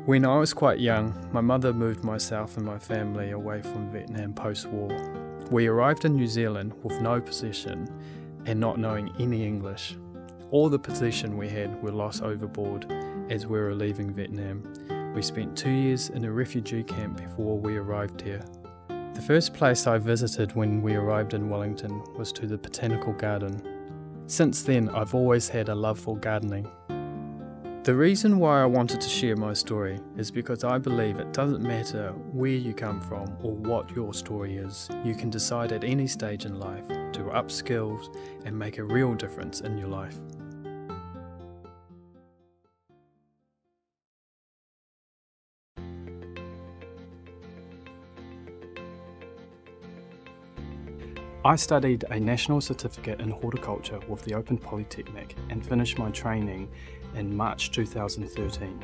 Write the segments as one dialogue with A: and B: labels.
A: When I was quite young, my mother moved myself and my family away from Vietnam post-war. We arrived in New Zealand with no possession and not knowing any English. All the possession we had were lost overboard as we were leaving Vietnam. We spent 2 years in a refugee camp before we arrived here. The first place I visited when we arrived in Wellington was to the Botanical Garden. Since then, I've always had a love for gardening. The reason why I wanted to share my story is because I believe it doesn't matter where you come from or what your story is. You can decide at any stage in life to up skills and make a real difference in your life. I studied a National Certificate in Horticulture with the Open Polytechnic and finished my training in March 2013.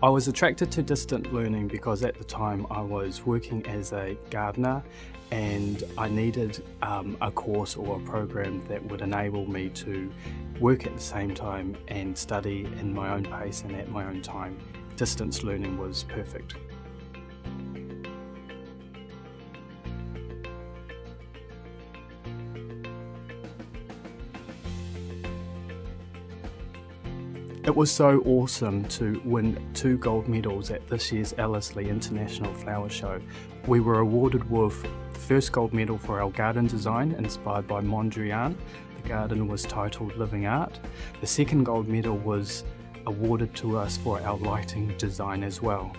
A: I was attracted to distant learning because at the time I was working as a gardener and I needed a course or a program that would enable me to work at the same time and study in my own pace and at my own time. Distance learning was perfect. It was so awesome to win 2 gold medals at this year's Ellerslie International Flower Show. We were awarded with the first gold medal for our garden design inspired by Mondrian. The garden was titled Living Art. The second gold medal was awarded to us for our lighting design as well.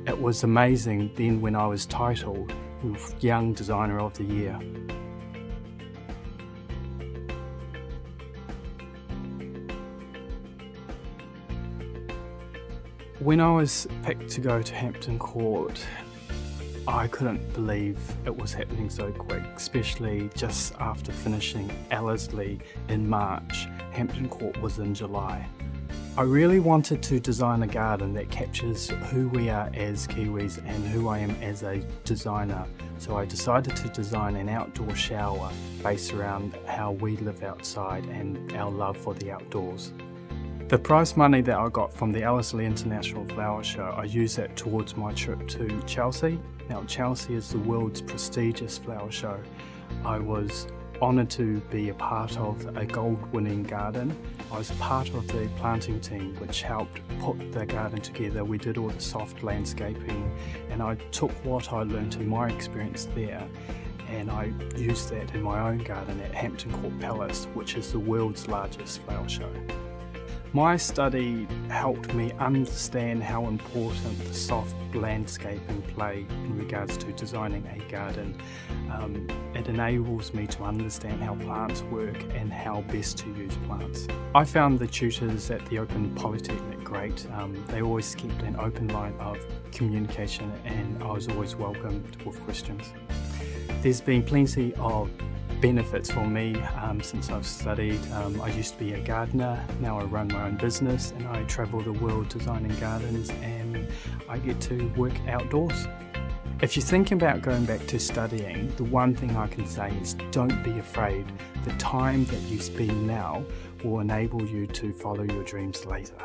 A: It was amazing then when I was titled with Young Designer of the Year. When I was picked to go to Hampton Court, I couldn't believe it was happening so quick, especially just after finishing Ellerslie in March. Hampton Court was in July. I really wanted to design a garden that captures who we are as Kiwis and who I am as a designer, so I decided to design an outdoor shower based around how we live outside and our love for the outdoors. The prize money that I got from the Ellerslie International Flower Show, I used that towards my trip to Chelsea. Now Chelsea is the world's prestigious flower show. I was honoured to be a part of a gold-winning garden. I was part of the planting team which helped put the garden together. We did all the soft landscaping and I took what I learned in my experience there and I used that in my own garden at Hampton Court Palace, which is the world's largest flower show. My study helped me understand how important the soft landscaping play in regards to designing a garden. It enables me to understand how plants work and how best to use plants. I found the tutors at the Open Polytechnic great. They always kept an open line of communication and I was always welcomed with questions. There's been plenty of benefits for me since I've studied. I used to be a gardener, now I run my own business and I travel the world designing gardens and I get to work outdoors. If you're thinking about going back to studying, the one thing I can say is don't be afraid. The time that you spend now will enable you to follow your dreams later.